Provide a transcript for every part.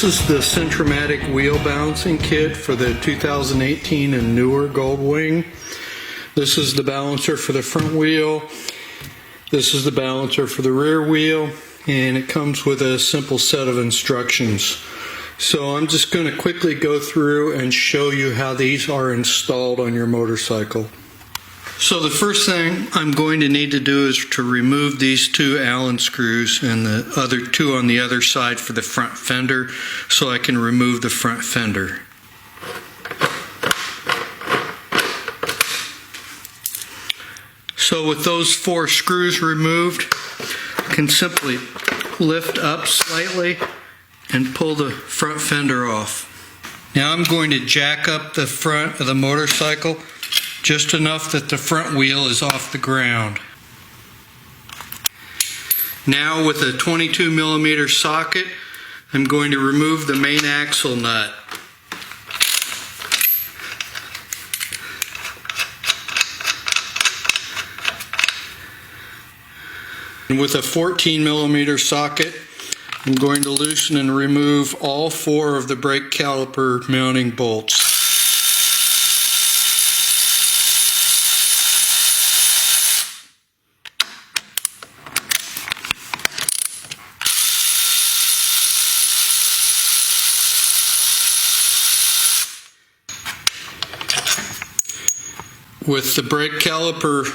This is the Centramatic wheel balancing kit for the 2018 and newer Goldwing. This is the balancer for the front wheel. This is the balancer for the rear wheel, and it comes with a simple set of instructions. So I'm just going to quickly go through and show you how these are installed on your motorcycle. So the first thing I'm going to need to do is to remove these two Allen screws and the other two on the other side for the front fender, so I can remove the front fender. So with those 4 screws removed, I can simply lift up slightly and pull the front fender off. Now I'm going to jack up the front of the motorcycle just enough that the front wheel is off the ground. Now with a 22mm socket, I'm going to remove the main axle nut. And with a 14mm socket, I'm going to loosen and remove all 4 of the brake caliper mounting bolts. With the brake caliper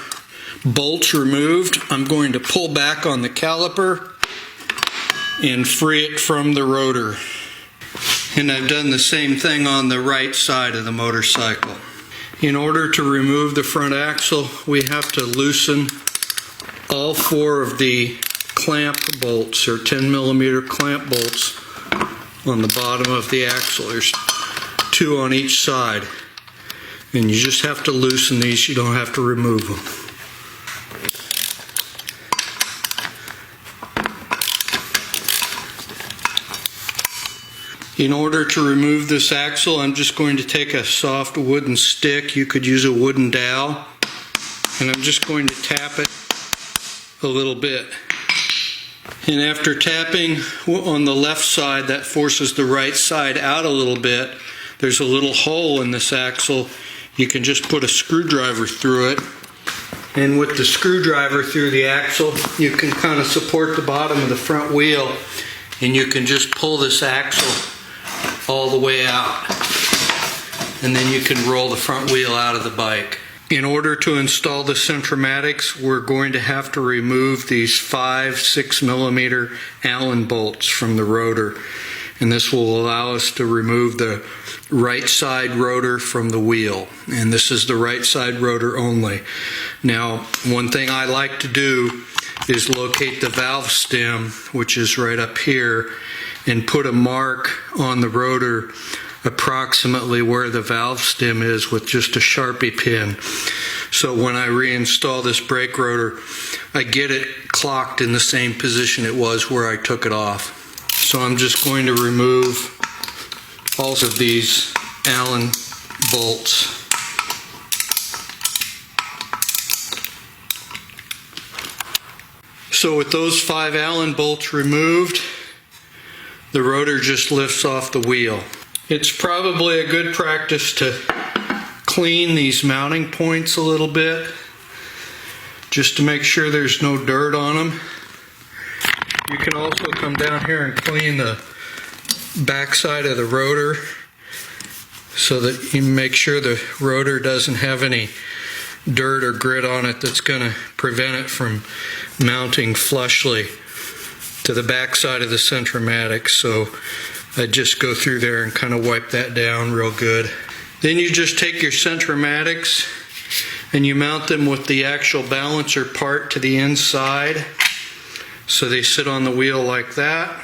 bolts removed, I'm going to pull back on the caliper and free it from the rotor. And I've done the same thing on the right side of the motorcycle. In order to remove the front axle, we have to loosen all 4 of the clamp bolts, or 10mm clamp bolts on the bottom of the axle. There's 2 on each side. And you just have to loosen these, you don't have to remove them. In order to remove this axle, I'm just going to take a soft wooden stick. You could use a wooden dowel. And I'm just going to tap it a little bit. And after tapping on the left side, that forces the right side out a little bit. There's a little hole in this axle. You can just put a screwdriver through it, and with the screwdriver through the axle, you can kind of support the bottom of the front wheel, and you can just pull this axle all the way out, and then you can roll the front wheel out of the bike. In order to install the Centramatics, we're going to have to remove these 5-6mm Allen bolts from the rotor. And this will allow us to remove the right side rotor from the wheel. And this is the right side rotor only. Now, one thing I like to do is locate the valve stem, which is right up here, and put a mark on the rotor approximately where the valve stem is with just a Sharpie pin. So when I reinstall this brake rotor, I get it clocked in the same position it was where I took it off. So I'm just going to remove all of these Allen bolts. So with those 5 Allen bolts removed, the rotor just lifts off the wheel. It's probably a good practice to clean these mounting points a little bit, just to make sure there's no dirt on them. You can also come down here and clean the backside of the rotor so that you make sure the rotor doesn't have any dirt or grit on it that's going to prevent it from mounting flushly to the backside of the Centramatic. So I just go through there and kind of wipe that down real good. Then you just take your Centramatics and you mount them with the actual balancer part to the inside. So they sit on the wheel like that.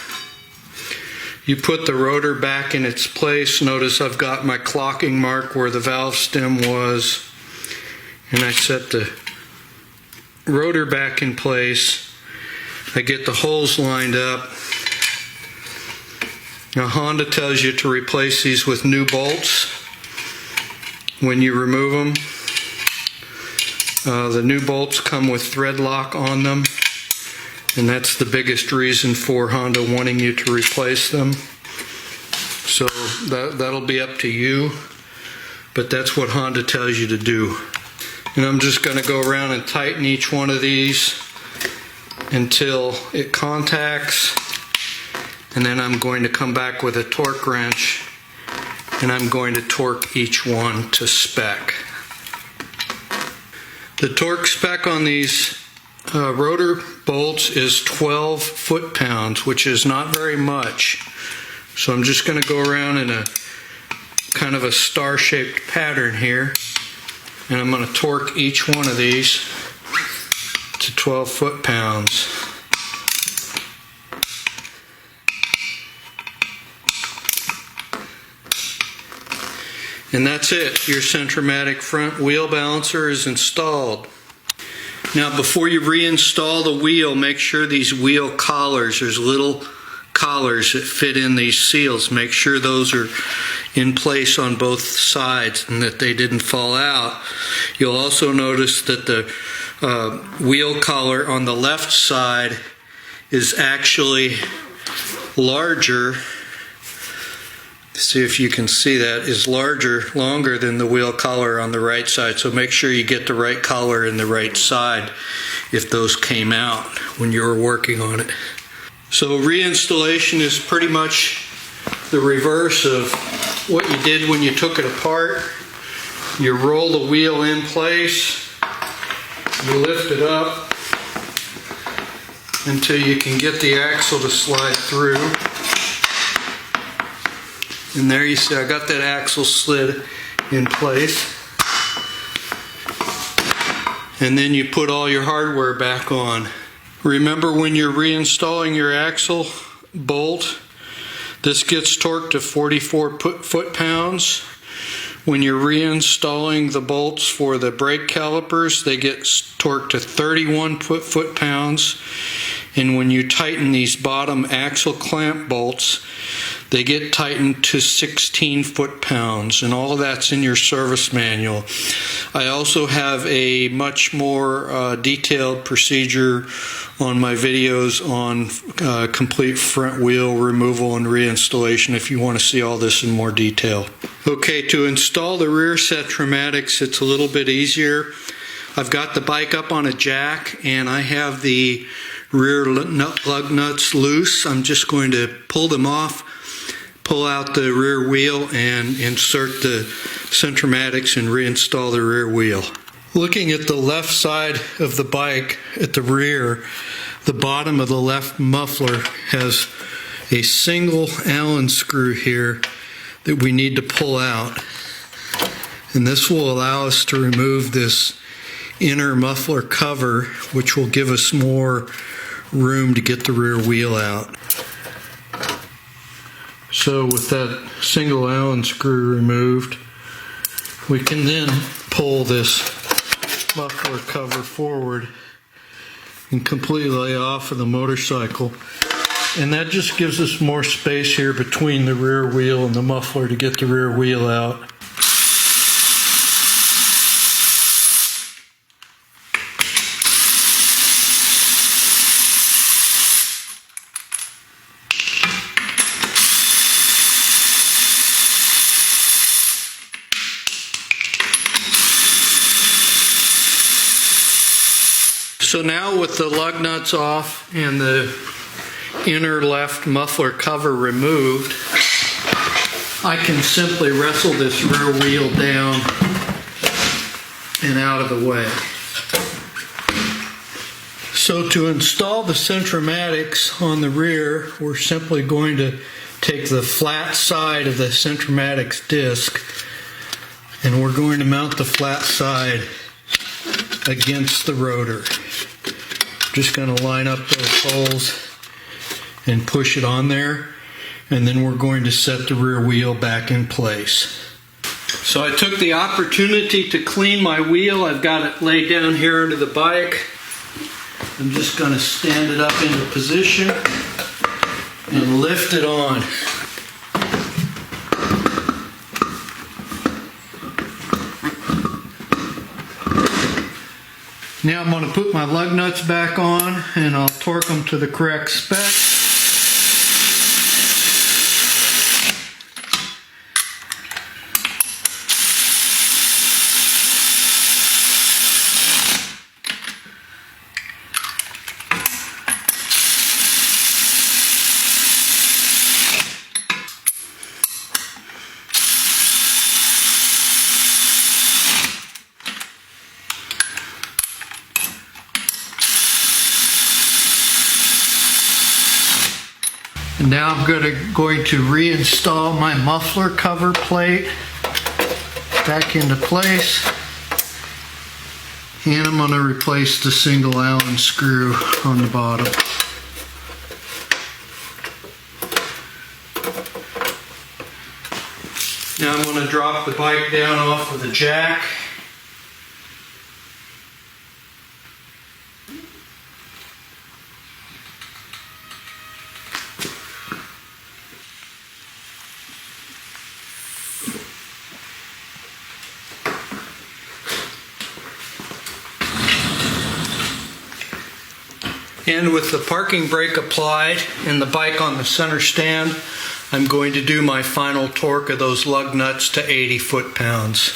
You put the rotor back in its place. Notice I've got my clocking mark where the valve stem was. And I set the rotor back in place. I get the holes lined up. Now Honda tells you to replace these with new bolts when you remove them. The new bolts come with thread lock on them. And that's the biggest reason for Honda wanting you to replace them. So that'll be up to you, but that's what Honda tells you to do. And I'm just going to go around and tighten each one of these until it contacts, and then I'm going to come back with a torque wrench and I'm going to torque each one to spec. The torque spec on these rotor bolts is 12 foot-pounds, which is not very much. So I'm just going to go around in a kind of a star-shaped pattern here, and I'm going to torque each one of these to 12 foot-pounds. And that's it. Your Centramatic front wheel balancer is installed. Now, before you reinstall the wheel, make sure these wheel collars, there's little collars that fit in these seals, make sure those are in place on both sides and that they didn't fall out. You'll also notice that the wheel collar on the left side is actually larger. See if you can see that, is longer than the wheel collar on the right side. So make sure you get the right collar in the right side if those came out when you were working on it. So reinstallation is pretty much the reverse of what you did when you took it apart. You roll the wheel in place, you lift it up until you can get the axle to slide through. And there you see I got that axle slid in place. And then you put all your hardware back on. Remember, when you're reinstalling your axle bolt, this gets torqued to 44 foot-pounds. When you're reinstalling the bolts for the brake calipers, they get torqued to 31 foot-pounds. And when you tighten these bottom axle clamp bolts, they get tightened to 16 foot-pounds, and all of that's in your service manual. I also have a much more detailed procedure on my videos on complete front wheel removal and reinstallation if you want to see all this in more detail. Okay, to install the rear Centramatics, it's a little bit easier. I've got the bike up on a jack and I have the rear lug nuts loose. I'm just going to pull them off, pull out the rear wheel and insert the Centramatics and reinstall the rear wheel. Looking at the left side of the bike at the rear, the bottom of the left muffler has a single Allen screw here that we need to pull out. And this will allow us to remove this inner muffler cover, which will give us more room to get the rear wheel out. So with that single Allen screw removed, we can then pull this muffler cover forward and completely lay off of the motorcycle. And that just gives us more space here between the rear wheel and the muffler to get the rear wheel out. So now with the lug nuts off and the inner left muffler cover removed, I can simply wrestle this rear wheel down and out of the way. So to install the Centramatics on the rear, we're simply going to take the flat side of the Centramatics disc and we're going to mount the flat side against the rotor. Just going to line up those holes and push it on there, and then we're going to set the rear wheel back in place. So I took the opportunity to clean my wheel. I've got it laid down here under the bike. I'm just going to stand it up into position and lift it on. Now I'm going to put my lug nuts back on and I'll torque them to the correct spec. And now I'm going to reinstall my muffler cover plate back into place. And I'm going to replace the single Allen screw on the bottom. Now I'm going to drop the bike down off of the jack. And with the parking brake applied and the bike on the center stand, I'm going to do my final torque of those lug nuts to 80 foot-pounds.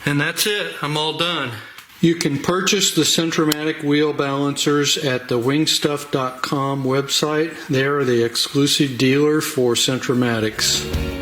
And that's it, I'm all done. You can purchase the Centramatic wheel balancers at the wingstuff.com website. They are the exclusive dealer for Centramatics.